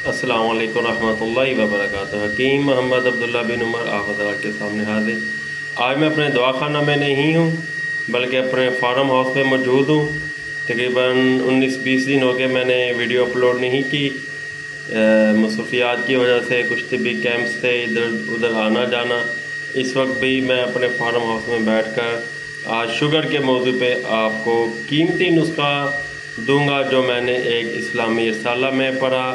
अस्सलामु अलैकुम रहमतुल्लाहि व बरकातुहू। हकीम मोहम्मद अब्दुल्ला बिन उमर आप हज़रात के सामने हाजिर। आज मैं अपने दवाखाना में नहीं हूँ बल्कि अपने फार्म हाउस में मौजूद हूँ। तकरीबन 19-20 दिन हो गए मैंने वीडियो अपलोड नहीं की। मसरूफियात की वजह से कुछ तिब्बी कैंप से इधर उधर आना जाना। इस वक्त भी मैं अपने फार्म हाउस में बैठकर आज शुगर के मौजू पे आपको कीमती नुस्खा दूंगा जो मैंने एक इस्लामी रसाला में पढ़ा,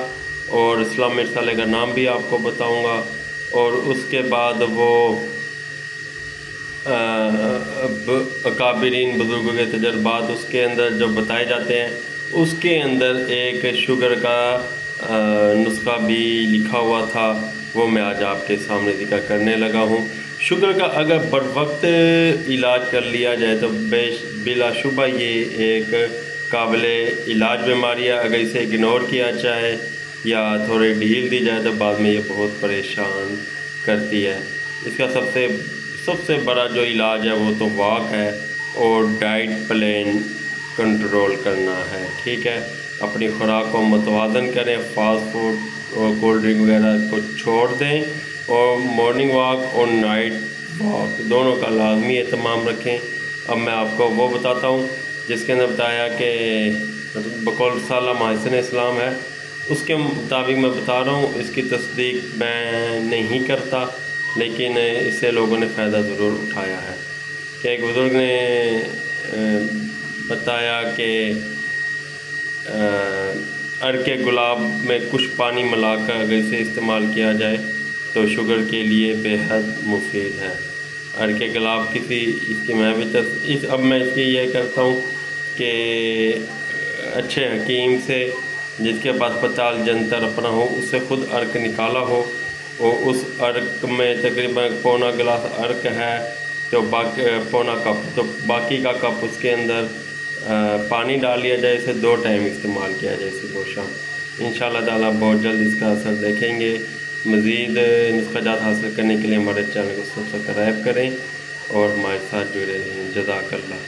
और इस्लामी रसाले का नाम भी आपको बताऊंगा। और उसके बाद वो अकाबिरीन बुज़ुर्गों के तजर्बात उसके अंदर जो बताए जाते हैं, उसके अंदर एक शुगर का नुस्खा भी लिखा हुआ था, वो मैं आज आपके सामने जिक्र करने लगा हूँ। शुगर का अगर बर वक्त इलाज कर लिया जाए तो बिलाशुबा ये एक काबिले इलाज बीमारी है। अगर इसे इग्नोर किया जाए या थोड़ी ढील दी जाए तो बाद में ये बहुत परेशान करती है। इसका सबसे बड़ा जो इलाज है वो तो वॉक है और डाइट प्लान कंट्रोल करना है। ठीक है, अपनी खुराक को मुतवाज़न करें, फास्ट फूड और कोल्ड ड्रिंक वगैरह को छोड़ दें, और मॉर्निंग वॉक और नाइट वॉक दोनों का लाजमी एहतमाम रखें। अब मैं आपको वो बताता हूँ जिसके अंदर बताया कि बकौल रसाला महसिन इस्लाम है, उसके मुताबिक मैं बता रहा हूँ। इसकी तस्दीक मैं नहीं करता, लेकिन इससे लोगों ने फ़ायदा ज़रूर उठाया है। कि एक बुज़ुर्ग ने बताया कि अर्के गुलाब में कुछ पानी मिलाकर अगर इसे इस्तेमाल किया जाए तो शुगर के लिए बेहद मुफीद है। अर्के गुलाब इसकी मैं भी अब मैं इसकी यह करता हूँ कि अच्छे हकीम से, जिसके पास पताल जंतर अपना हो, उससे खुद अर्क निकाला हो, और उस अर्क में तकरीबन पौना गिलास अर्क है तो पौना कप, तो बाकी का कप उसके अंदर पानी डाल लिया जाए। इसे 2 टाइम इस्तेमाल किया जाए, सुबह शाम। इंशाअल्लाह ताला बहुत जल्द इसका असर देखेंगे। मज़ीद नुस्ख़ाजात हासिल करने के लिए हमारे चैनल को सब्सक्राइब करें और हमारे साथ जुड़े रहें। जज़ाकल्लाह।